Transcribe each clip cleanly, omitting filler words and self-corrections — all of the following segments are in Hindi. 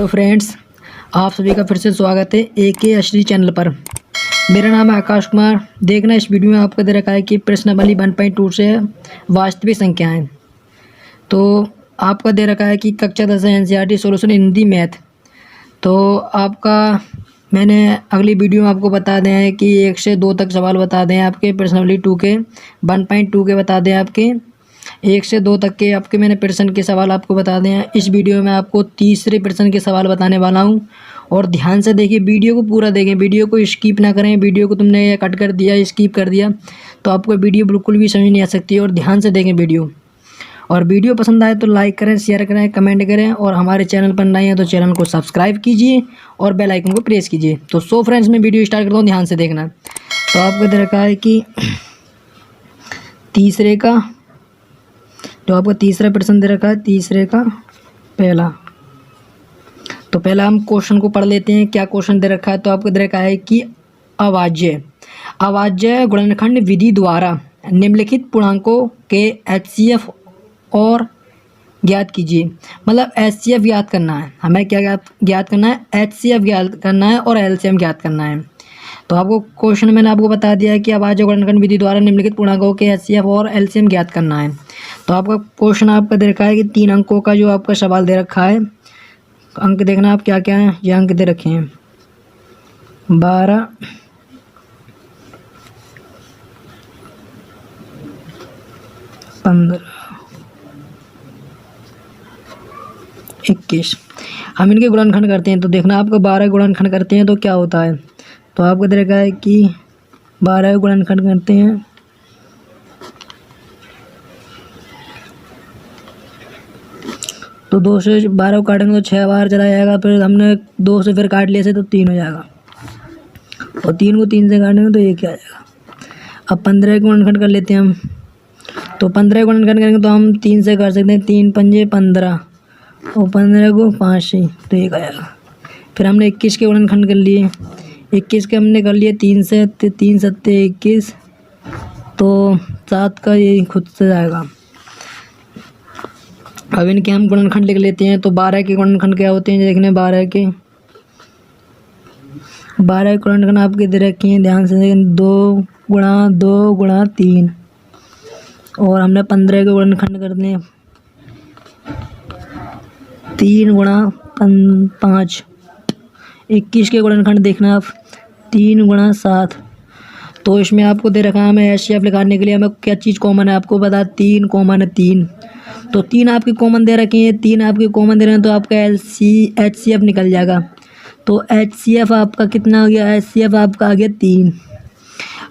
हेलो फ्रेंड्स, आप सभी का फिर से स्वागत है AK चैनल पर। मेरा नाम है आकाश कुमार। देखना इस वीडियो में आपको दे रखा है कि प्रश्नावली 1.2 से वास्तविक संख्याएं। तो आपका दे रखा है कि कक्षा 10 NCERT सॉल्यूशन हिंदी मैथ। तो आपका मैंने अगली वीडियो में आपको बता दें है कि 1 से 2 तक सवाल बता दें आपके प्रश्नावली 2 के 1.2 के बता दें आपके 1 से 2 तक के आपके मैंने प्रश्न के सवाल आपको बता दें हैं। इस वीडियो में आपको तीसरे प्रश्न के सवाल बताने वाला हूं और ध्यान से देखिए, वीडियो को पूरा देखें, वीडियो को स्किप ना करें। वीडियो को तुमने कट कर दिया, स्किप कर दिया तो आपको वीडियो बिल्कुल भी समझ नहीं आ सकती। और ध्यान से देखें वीडियो, और वीडियो पसंद आए तो लाइक करें, शेयर करें, कमेंट करें, और हमारे चैनल पर नए हैं तो चैनल को सब्सक्राइब कीजिए और बेल आइकन को प्रेस कीजिए। तो फ्रेंड्स, मैं वीडियो स्टार्ट करता हूँ, ध्यान से देखना। तो आपको दे रखा है कि तीसरे का जो आपका तीसरा प्रश्न दे रखा है, तीसरे का पहला। तो पहला हम क्वेश्चन को पढ़ लेते हैं। क्या क्वेश्चन दे रखा है? तो आपको दे रखा है कि अभाज्य गुणनखंड विधि द्वारा निम्नलिखित पूर्णांकों के HCF और ज्ञात कीजिए। मतलब HCF ज्ञात करना है हमें। क्या ज्ञात करना है? HCF ज्ञात करना है और LCM ज्ञात करना है। तो आपको क्वेश्चन मैंने आपको बता दिया है कि अभाज्य गुणनखंड विधि द्वारा निम्नलिखित पूर्णांकों के HCF और LCM ज्ञात करना है। तो आपका क्वेश्चन आपका दे रखा है कि 3 अंकों का जो आपका सवाल दे रखा है। अंक देखना आप क्या क्या हैं। ये अंक दे रखे हैं 12, 15, 21। हम इनके गुणनखंड करते हैं। तो देखना आपका 12 गुणनखंड करते हैं तो क्या होता है। तो आपको दे रखा है कि 12 गुणनखंड करते हैं तो 2 से 12 को काटेंगे तो 6 बार चला जाएगा। फिर हमने 2 से फिर काट लिया से तो 3 हो जाएगा, और 3 को 3 से काटेंगे तो 1 आ जाएगा। अब 15 को गुणनखंड कर लेते हैं हम। तो 15 को गुणनखंड करेंगे तो हम 3 से कर सकते हैं। 3 पंजे 15 और 15 को 5 से तो 1 आ जाएगा। फिर हमने 21 के गुणनखंड कर लिए। 21 के हमने कर लिए 3 से, 3 सत्ते 21, तो 7 का ये खुद से जाएगा। अब इनके हम गुणनखंड लिख लेते हैं। तो 12 के गुणनखंड क्या होते हैं देखने। 12 के गुणनखंड आपके दे रखे हैं, ध्यान से देखें। 2 गुणा 2 गुणा 3, और हमने 15 के गुणनखंड करते हैं 3 गुणा 5। 21 के गुणनखंड देखना आप 3 गुणा 7। तो इसमें आपको दे रखा है हमें HCF निकालने के लिए हमें क्या चीज़ कॉमन है आपको पता। 3 कॉमन है 3, तो 3 आपके कॉमन दे रखे हैं। 3 आपके कॉमन दे रहे हैं तो आपका HCF निकल जाएगा। तो HCF आपका कितना हो गया? HCF आपका आ गया 3।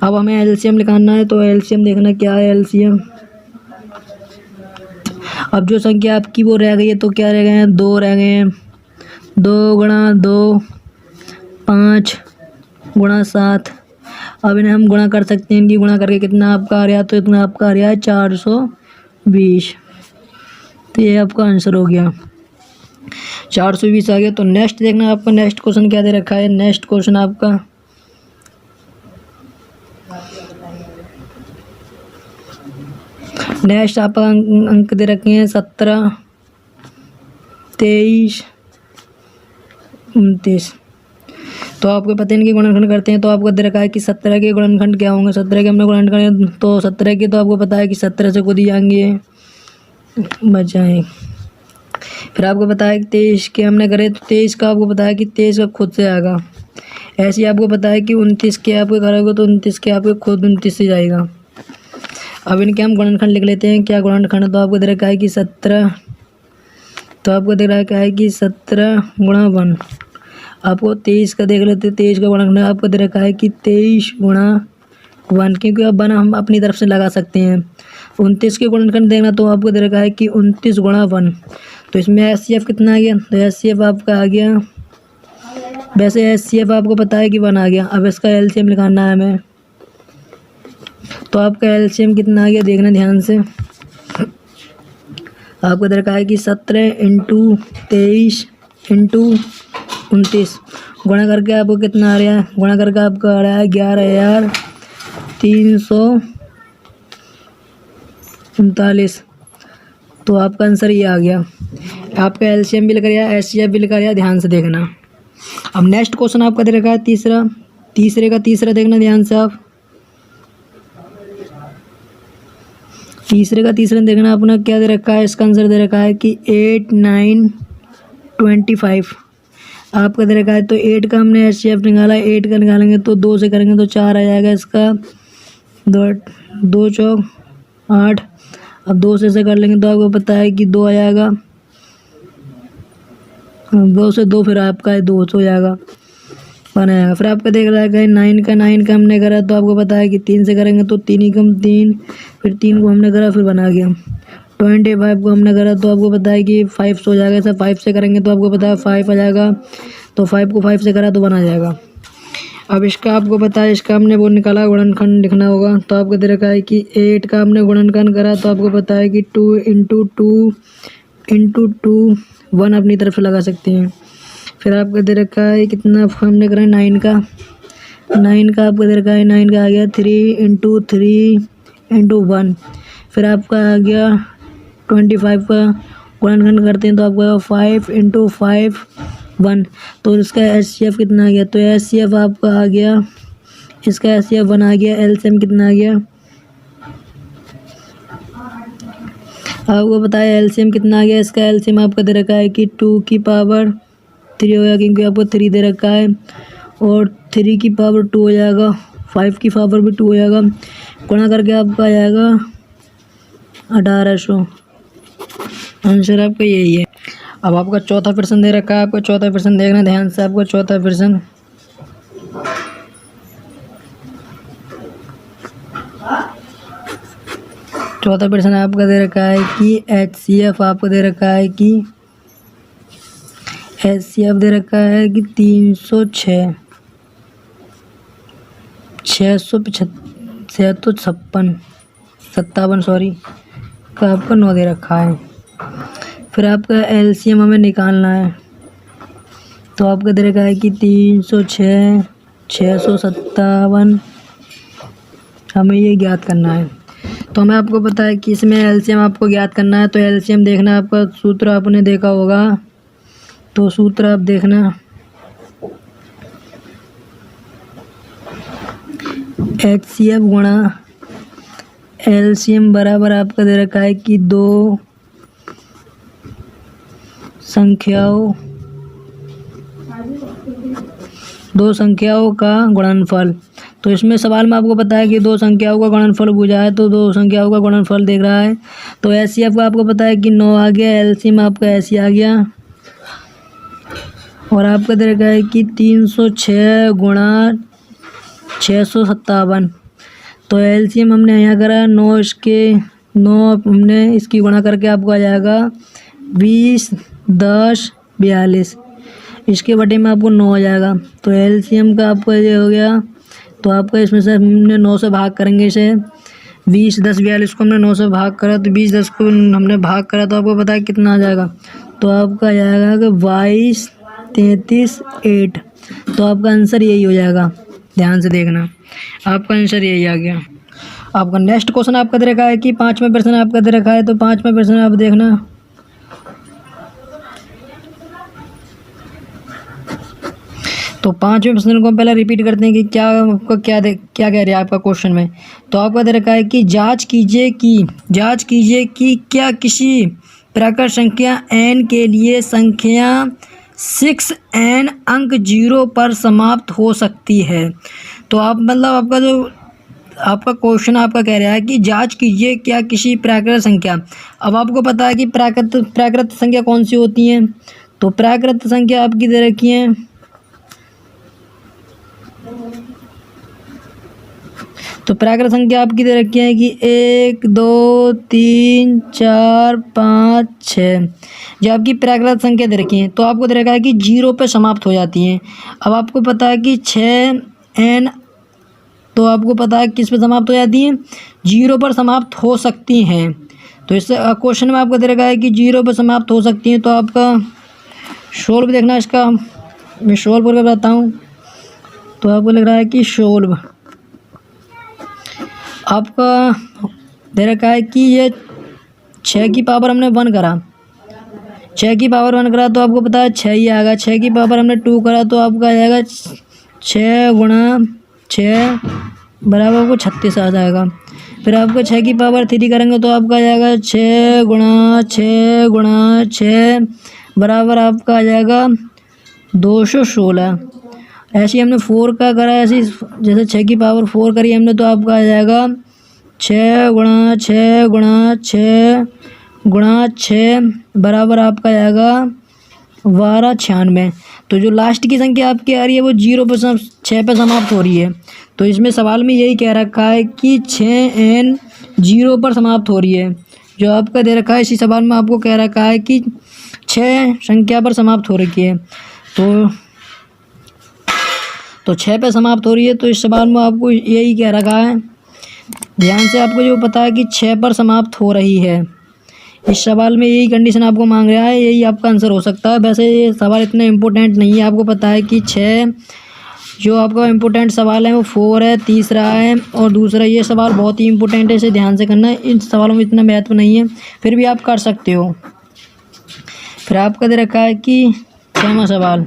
अब हमें LCM निकालना है। तो LCM देखना क्या है LCM। अब जो संख्या आपकी वो रह गई है तो क्या रह गए हैं? 2 रह गए हैं। 2 गुणा 2 5 गुणा 7। अब इन्हें हम गुणा कर सकते हैं। इनकी गुणा करके कितना आपका आ रहा है? तो इतना आपका आ रहा है 420। तो ये आपका आंसर हो गया 420 आ गया। तो नेक्स्ट देखना आपका नेक्स्ट क्वेश्चन क्या दे रखा है। नेक्स्ट क्वेश्चन आपका नेक्स्ट आपका अंक दे रखे हैं 17, 23, 29। तो आपको पता है इनके गुणनखंड करते हैं। तो आपको दे रखा है कि 17 के गुणनखंड क्या होंगे। 17 के हमने गुणनखंड तो 17 के तो आपको पता है कि 17 से खुद ही आएंगे बचाएं। फिर आपको पता है कि 23 के हमने करे तो 23 का आपको पता है कि 23 का खुद से आएगा। ऐसे ही आपको पता है कि 29 के आपको करोगे तो 29 के आपके खुद 29 से जाएगा। अब इनके हम गुणनखंड लिख लेते हैं। क्या गुणनखंड? तो आपको दे रखा है कि 17। तो आपको दे रखा है कि 17 गुणा 1। आपको 23 का देख लेते हैं। 23 का गुणनखंड आपको दे रखा है कि 23 गुणा 1, क्योंकि अब 1 हम अपनी तरफ से लगा सकते हैं। 29 के गुणनखंड देखना तो आपको दे रखा है कि 29 गुणा 1। तो इसमें HCF कितना आ गया? तो HCF आपका आ गया, वैसे HCF आपको पता है कि 1 आ गया। अब इसका LCM निकालना है हमें। तो आपका LCM कितना आ गया देखना ध्यान से। आपको दे रखा है कि 17 × 23 × 29 गुणा करके आपको कितना आ रहा है? गुणा करके आपका आ रहा है 11,339। तो आपका आंसर ये आ गया। आपका एलसीएम भी लिखा गया, एचसीएफ भी लिखा गया, ध्यान से देखना। अब नेक्स्ट क्वेश्चन आपका दे रखा है तीसरा, तीसरे का तीसरा देखना ध्यान से आप। तीसरे का तीसरा देखना अपना क्या दे रखा है, इसका आंसर दे रखा है कि 8 9 25 आपका दे रखा है। तो 8 का हमने एचसीएफ निकाला, 8 का निकालेंगे तो 2 से करेंगे तो 4 आ जाएगा इसका, 2 चौक 8। अब 2 से कर लेंगे तो आपको पता है कि 2 आ जाएगा, 2 से 2 फिर आपका 2 हो जाएगा, बनाएगा। फिर आपका देख रहा है 9 का हमने करा तो आपको पता है कि 3 से करेंगे तो 3 ही कम 3, फिर 3 को हमने करा फिर बना गया। 25 को हमने करा तो आपको पता है कि 5 से हो जाएगा, ऐसा 5 से करेंगे तो आपको पता है 5 आ जाएगा, तो 5 को 5 से करा तो बना जाएगा। अब इसका आपको पता है, इसका हमने वो निकाला, गुणनखंड लिखना होगा। तो आपको दे रखा है कि 8 का हमने गुणनखंड करा तो आपको पता है कि 2 इंटू टू 1 अपनी तरफ से लगा सकते हैं। फिर आपका दे रखा है कितना हमने करा 9 का, 9 का आपको दे रखा है, 9 का आ गया 3 इंटू 1। फिर आपका आ गया 25 का गुणनखंड करते हैं तो आपका 5 इंटू 5 1। तो इसका एचसीएफ कितना आ गया, तो एचसीएफ आपका आ गया, इसका एचसीएफ 1 आ गया। एलसीएम कितना आ गया, आपको पता है एलसीएम कितना आ गया। इसका एलसीएम आपका दे रखा है कि 2 की पावर 3 हो गया, क्योंकि आपको 3 दे रखा है, और 3 की पावर 2 हो जाएगा, 5 की पावर भी 2 हो जाएगा, गुणा करके आपका आ जाएगा 1800। आंसर आपका यही है। अब आपका चौथा प्रश्न दे रखा है, आपका चौथा प्रश्न देखना ध्यान से। आपका चौथा प्रश्न, चौथा प्रश्न आपका दे रखा है कि एचसीएफ आपको दे रखा है कि एचसीएफ दे रखा है कि 306 57 सॉरी का आपका 9 दे रखा है। फिर आपका एलसीएम हमें निकालना है, तो आपका दे रखा है कि 306 657 हमें ये ज्ञात करना है। तो हमें आपको पता है कि इसमें एलसीएम आपको ज्ञात करना है। तो एलसीएम देखना, आपका सूत्र आपने देखा होगा, तो सूत्र आप देखना, एचसीएफ गुणा एलसीएम बराबर आपका दे रखा है कि दो संख्याओं का गुणनफल। तो इसमें सवाल में आपको पता है कि 2 संख्याओं का गुणनफल पूछा है, तो 2 संख्याओं का गुणनफल देख रहा है। तो एचसीएफ का आपको पता है कि 9 आ गया, एलसीएम आपका ऐसी आ गया, और आपका दे रखा है कि 306 गुणा 657। तो एलसीएम हमने यहाँ करा 9, इसके 9 हमने इसकी गुणा करके आपको आ जाएगा 20 10 42, इसके बटे में आपको 9 आ जाएगा। तो एलसीएम का आपका ये हो गया। तो आपका इसमें से हमने 9 से भाग करेंगे इसे, 20 10 42 को हमने 9 से भाग करा, तो 20 10 को हमने भाग करा तो आपको पता है कितना आ जाएगा। तो आपका आ जाएगा कि 22 33 8। तो आपका आंसर यही हो जाएगा, ध्यान से देखना, आपका आंसर यही आ गया। आपका नेक्स्ट क्वेश्चन आपका दे रखा है कि 5वां प्रश्न आपका दे रखा है। तो 5वां प्रश्न आप देखना, तो 5वें प्रश्न को पहले रिपीट करते हैं कि क्या आपका क्या कह रहा है आपका क्वेश्चन में। तो आपका दे रखा है कि जांच कीजिए कि क्या किसी प्रकार संख्या n के लिए संख्या 6n अंक 0 पर समाप्त हो सकती है। तो आप मतलब आपका जो आपका क्वेश्चन आपका कह रहा है कि जांच कीजिए क्या किसी प्राकृत संख्या। अब आपको पता है कि प्राकृत संख्या कौन सी होती हैं। तो प्राकृत संख्या आपकी दे रखी है, तो प्राकृत संख्या आपकी दे रखी है कि 1 2 3 4 5 6, जो आपकी प्राकृत संख्या दे रखी है। तो आपको दे रखा है कि 0 पे समाप्त हो जाती हैं। अब आपको पता है कि 6n, तो आपको पता है किस पे समाप्त हो जाती हैं, 0 पर समाप्त हो सकती हैं। तो इस क्वेश्चन में आपको दे रखा है कि 0 पर समाप्त हो सकती हैं। तो आपका सोल्व देखना, इसका मैं सोल्व करके बताता हूँ। तो आपको लग रहा है कि सोल्व आपका दे रखा है कि ये 6 की पावर हमने 1 करा, 6 की पावर 1 करा तो आपको पता है 6 ही आएगा। 6 की पावर हमने 2 करा तो आपका आ जाएगा 6 गुणा 6 बराबर आपको 36 आ जाएगा। फिर आपको 6 की पावर 3 करेंगे तो आपका आ जाएगा 6 गुणा 6 गुणा 6 बराबर आपका आ जाएगा 216। ऐसे ही हमने 4 का करा, ऐसे जैसे 6 की पावर 4 करी हमने तो आपका आ जाएगा 6 गुणा 6 गुणा 6 गुणा 6 बराबर आपका आएगा 1296। तो जो लास्ट की संख्या आपकी आ रही है वो 0 पर 6 पर समाप्त हो रही है। तो इसमें सवाल में यही कह रखा है कि 6n 0 पर समाप्त हो रही है। जो आपका दे रखा है इसी सवाल में आपको कह रखा है कि 6 संख्या पर समाप्त हो रही है। तो 6 पे समाप्त हो रही है। तो इस सवाल में आपको यही कह रखा है, ध्यान से आपको जो पता है कि 6 पर समाप्त हो रही है। इस सवाल में यही कंडीशन आपको मांग रहा है, यही आपका आंसर हो सकता है। वैसे ये सवाल इतना इम्पोर्टेंट नहीं है, आपको पता है कि 6 जो आपका इम्पोर्टेंट सवाल है वो 4 है, तीसरा है और दूसरा। ये सवाल बहुत ही इम्पोर्टेंट है, इसे ध्यान से करना है। इन सवालों में इतना महत्व नहीं है, फिर भी आप कर सकते हो। फिर आपका दे रखा है कि 6वां सवाल,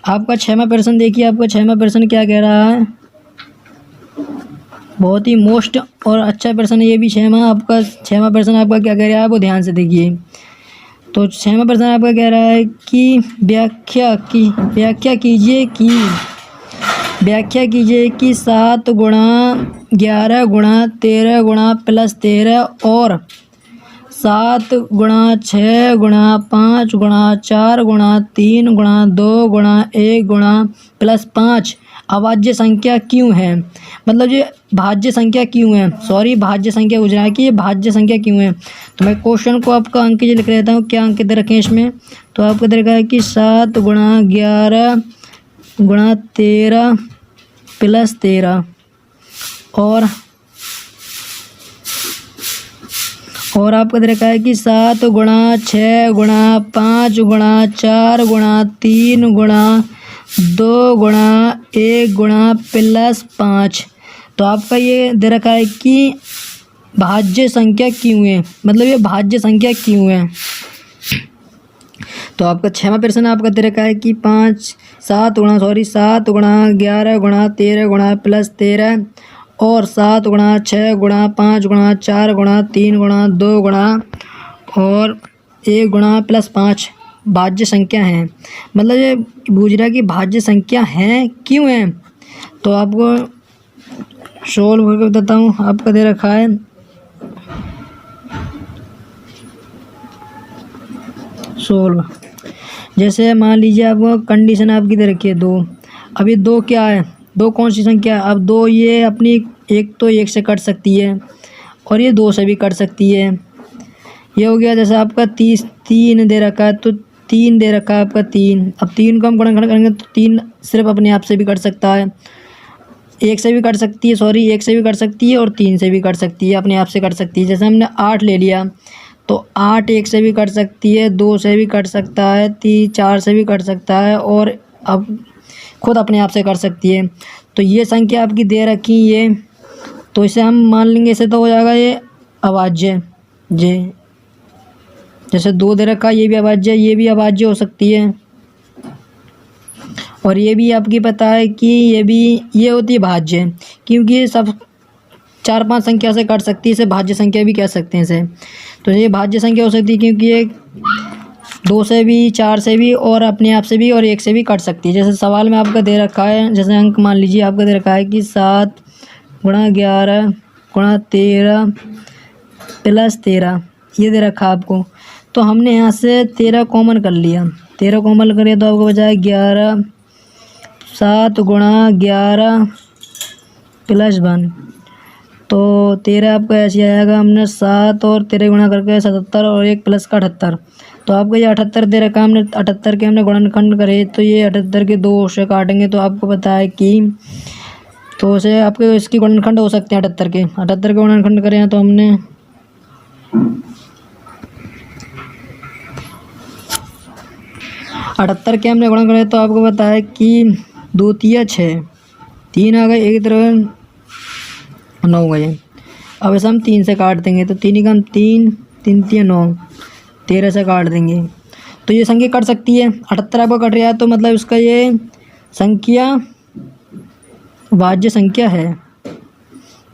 आपका 6वां प्रश्न देखिए। आपका 6वां प्रश्न क्या कह रहा है, बहुत ही मोस्ट और अच्छा प्रश्न है ये भी। 6वां प्रश्न आपका क्या कह रहा है वो ध्यान से देखिए। तो 6वां प्रश्न आपका कह रहा है कि व्याख्या कीजिए कि 7 गुणा 11 गुणा 13 गुणा प्लस 13 और 7 गुणा 6 गुणा 5 गुणा 4 गुणा 3 गुणा 2 गुणा 1 गुणा प्लस 5 अभाज्य संख्या क्यों है। मतलब ये भाज्य संख्या क्यों है, सॉरी भाज्य संख्या पूछ रहा है कि ये भाज्य संख्या क्यों है। तो मैं क्वेश्चन को आपका अंक ये लिख लेता हूँ, क्या अंक दे रखे हैं इसमें। तो आपको दे रखा है कि 7 गुणा 11 गुणा 13 प्लस 13 और आपको दे रखा है कि 7 गुणा 6 गुणा 5 गुणा 4 गुणा 3 गुणा 2 गुणा 1 गुणा प्लस 5। तो आपका ये दे रखा है कि भाज्य संख्या क्यों है, मतलब ये भाज्य संख्या क्यों है। तो आपका 6वां प्रश्न आपका दे रखा है कि 7 गुणा 11 गुणा 13 गुणा प्लस 13 और 7 गुणा 6 गुणा 5 गुणा 4 गुणा 3 गुणा 2 गुणा और 1 गुणा प्लस 5 भाज्य संख्या हैं। मतलब ये पूछ रहा है कि भाज्य संख्या हैं क्यों हैं। तो आपको सोल्व करके बताता हूँ। आपका दे रखा है सोल्व, जैसे मान लीजिए आपको कंडीशन आपकी दे रखी है 2। अब ये 2 क्या है, 2 कौन सी संख्या है। अब 2 ये अपनी एक तो 1 से कट सकती है और ये 2 से भी कट सकती है। ये हो गया। जैसे आपका 3 दे रखा है तो 3 दे रखा है आपका 3। अब 3 को हम गुणनखंड करेंगे तो 3 सिर्फ अपने आप से भी कट सकता है, 1 से भी कट सकती है, 1 से भी कट सकती है और 3 से भी कट सकती है, अपने आप से कट सकती है। जैसे हमने 8 ले लिया तो 8 1 से भी कट सकती है, 2 से भी कट सकता है, 4 से भी कट सकता है और अब खुद अपने आप से कर सकती है। तो ये संख्या आपकी दे रखी ये, तो इसे हम मान लेंगे, इसे तो हो जाएगा ये अभाज्य जे। जैसे 2 दे रखा ये भी अभाज्य, ये भी अभाज्य हो सकती है। और ये भी आपकी पता है कि ये होती है भाज्य, क्योंकि ये सब 4-5 संख्या से कट सकती है, इसे भाज्य संख्या भी कह सकते हैं इसे। तो ये भाज्य संख्या हो सकती है क्योंकि ये 2 से भी, 4 से भी और अपने आप से भी और 1 से भी कट सकती है। जैसे सवाल में आपका दे रखा है, जैसे अंक मान लीजिए आपका दे रखा है कि 7 गुणा 11 गुणा 13 प्लस 13 ये दे रखा आपको। तो हमने यहाँ से 13 कॉमन कर लिया, 13 कॉमन करिए तो आपको बचा 11। 7 गुणा 11 प्लस 1 तो 13 आपका ऐसे आएगा। हमने 7 और 13 गुणा करके 77 और 1 प्लस का 78। तो आपको ये 78 दे रखा, हमने 78 के हमने गुणनखंड करे तो ये 78 के 2 से काटेंगे तो आपको पता है कि तो उसे आपके इसकी गुणनखंड हो सकते हैं 78 के गुणनखंड करें तो हमने 78 के हमने गुणन करे तो आपको पता है कि 2 तिया 6, 3 आ गए, 1 तरह 9 गए। अब ऐसे हम 3 से काट देंगे तो 3 का 3 3 3 9, 13 से काट देंगे तो ये संख्या कट सकती है। 78 आपको कट रहा है तो मतलब इसका ये संख्या भाज्य संख्या है,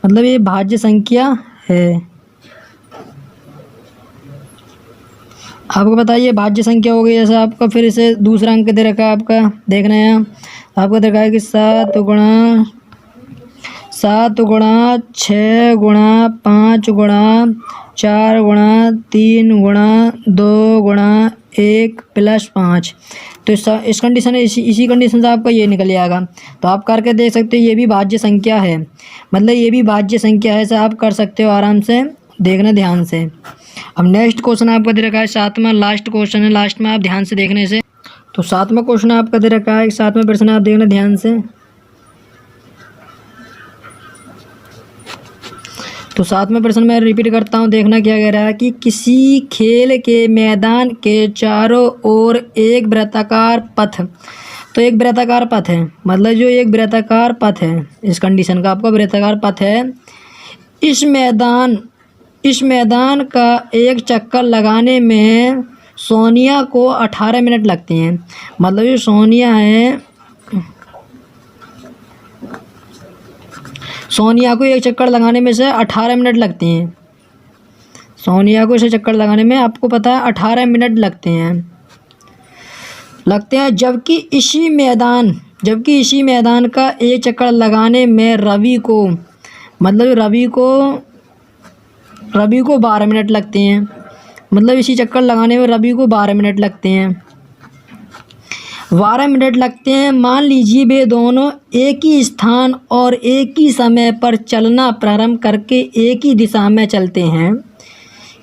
मतलब ये भाज्य संख्या है। आपको बताइए भाज्य संख्या हो गई। जैसे आपका फिर इसे दूसरा अंक दे रखा है, आपका देखना है आपको दे रखा है कि 7 गुणा 6 गुणा 5 गुणा 4 गुणा 3 गुणा 2 गुणा 1 प्लस 5। तो इस कंडीशन इसी कंडीशन से आपका ये निकल जाएगा। तो आप करके देख सकते हो, ये भी भाज्य संख्या है, मतलब ये भी भाज्य संख्या है। ऐसा आप कर सकते हो आराम से, देखना ध्यान से। अब नेक्स्ट क्वेश्चन आपका दे रखा है 7वां, लास्ट क्वेश्चन है, लास्ट में आप ध्यान से देखने से। तो 7वां क्वेश्चन आपका दे रखा है, 7वां प्रश्न आप देखना ध्यान से। तो 7वां प्रश्न मैं रिपीट करता हूँ, देखना क्या कह रहा है कि किसी खेल के मैदान के चारों ओर एक वृत्ताकार पथ, तो एक वृत्ताकार पथ है, मतलब जो एक वृत्ताकार पथ है, इस कंडीशन का आपका वृत्ताकार पथ है। इस मैदान का एक चक्कर लगाने में सोनिया को 18 मिनट लगते हैं। मतलब जो सोनिया है, सोनिया को एक चक्कर लगाने में से 18 मिनट लगते हैं। सोनिया को इसे चक्कर लगाने में आपको पता है 18 मिनट लगते हैं। जबकि इसी मैदान का एक चक्कर लगाने में रवि को, मतलब रवि को 12 मिनट लगते हैं। मतलब इसी चक्कर लगाने में रवि को 12 मिनट लगते हैं। 12 मिनट लगते हैं। मान लीजिए वे दोनों एक ही स्थान और एक ही समय पर चलना प्रारंभ करके एक ही दिशा में चलते हैं।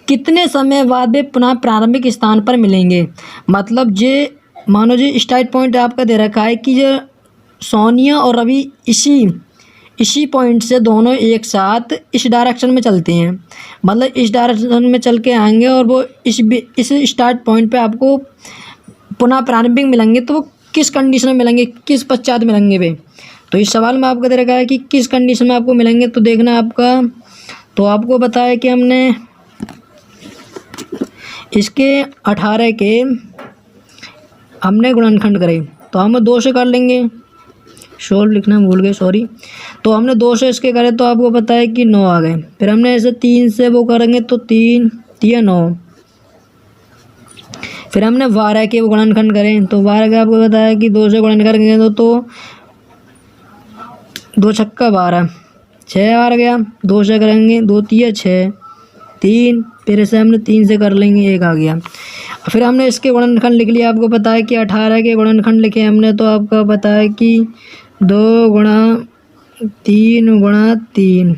कितने समय बाद वे पुनः प्रारंभिक स्थान पर मिलेंगे? मतलब जे मानो जी स्टार्ट पॉइंट आपका दे रखा है कि जो सोनिया और रवि इसी पॉइंट से दोनों एक साथ इस डायरेक्शन में चलते हैं, मतलब इस डायरेक्शन में चल के आएंगे और वो इस स्टार्ट पॉइंट पे आपको पुनः प्रारंभिक मिलेंगे। तो वो किस कंडीशन में मिलेंगे, किस पश्चात मिलेंगे वे? तो इस सवाल में आपको दे रखा है कि किस कंडीशन में आपको मिलेंगे। तो देखना आपका, तो आपको बताया कि हमने इसके 18 के हमने गुणनखंड करे तो हम 2 से कर लेंगे। सोल्व लिखना भूल गए, सॉरी। तो हमने 2 से इसके करे तो आपको पता है कि 9 आ गए। फिर हमने ऐसे 3 से वो करेंगे तो 3 3 9। फिर हमने 12 के वो गुणनखंड करें तो 12 का आपको बताया कि 2 से गुणन करेंगे तो 2 छक्का 12, 6 आ गया। 2 से करेंगे 2 3 6 3, फिर इसे हमने 3 से कर लेंगे 1 आ गया। फिर हमने इसके गुणनखंड लिख लिया। आपको पता है कि 18 के गुणनखंड लिखे हमने तो आपका पता है कि 2 गुणा 3 गुणा 3।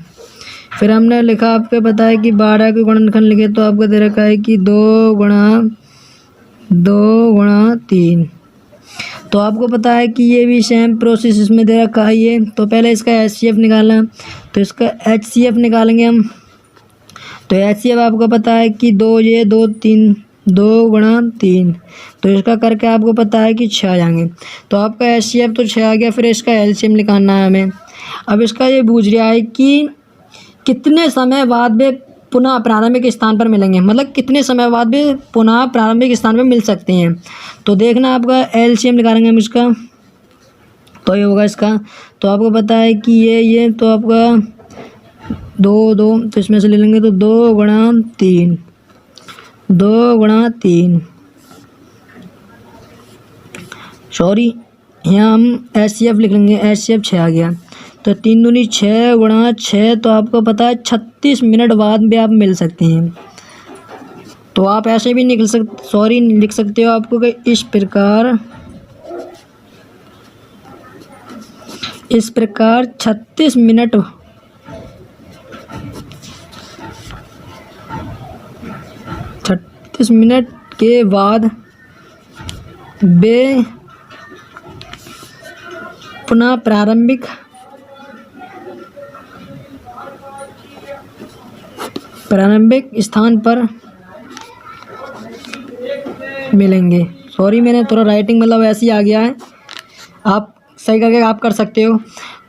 फिर हमने लिखा, आपको पता है कि 12 के गुणनखंड लिखे तो आपको दे रखा है कि 2 गुणा 3। तो आपको पता है कि ये भी सेम प्रोसेस इसमें दे रखा है ये। तो पहले इसका HCF निकालना, तो इसका HCF निकालेंगे हम। तो HCF आपको पता है कि 2 गुणा 3, तो इसका करके आपको पता है कि 6 आ जाएंगे। तो आपका HCF तो 6 आ गया। फिर इसका LCM निकालना है हमें। अब इसका ये पूछ रहा है कि कितने समय बाद वे पुनः प्रारंभिक स्थान पर मिलेंगे, मतलब कितने समय बाद वे पुनः प्रारंभिक स्थान पर मिल सकते हैं। तो देखना आपका LCM निकालेंगे हम इसका, तो ये होगा इसका। तो आपको पता है कि ये तो आपका 2 तो इसमें से ले लेंगे तो 2 गुणा 3 सॉरी, यहाँ हम HCF लिख लेंगे। HCF 6 आ गया। तो 3 दूनी 6 गुणा 6, तो आपको पता है 36 मिनट बाद भी आप मिल सकते हैं। तो आप ऐसे भी लिख सकते हो आपको कि इस प्रकार 36 मिनट के बाद वे पुनः प्रारंभिक स्थान पर मिलेंगे। सॉरी, मैंने थोड़ा राइटिंग मतलब ऐसे ही आ गया है, आप सही करके आप कर सकते हो।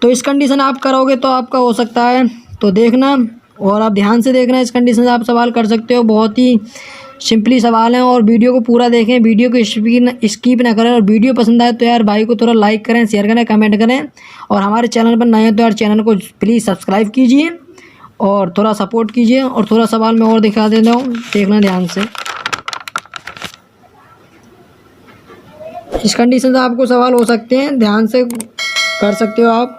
तो इस कंडीशन आप करोगे तो आपका हो सकता है। तो देखना और आप ध्यान से देखना, इस कंडीशन से आप सवाल कर सकते हो। बहुत ही सिंपली सवाल हैं और वीडियो को पूरा देखें, वीडियो को स्किप ना करें। और वीडियो पसंद आए तो यार भाई को थोड़ा लाइक करें, शेयर करें, कमेंट करें। और हमारे चैनल पर नए हैं तो यार चैनल को प्लीज़ सब्सक्राइब कीजिए और थोड़ा सपोर्ट कीजिए। और थोड़ा सवाल मैं और दिखा देता हूँ, देखना ध्यान से। इस कंडीशन से आपको सवाल हो सकते हैं, ध्यान से कर सकते हो आप।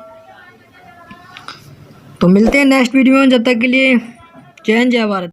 तो मिलते हैं नेक्स्ट वीडियो में, जब तक के लिए जय हिंद जय भारत।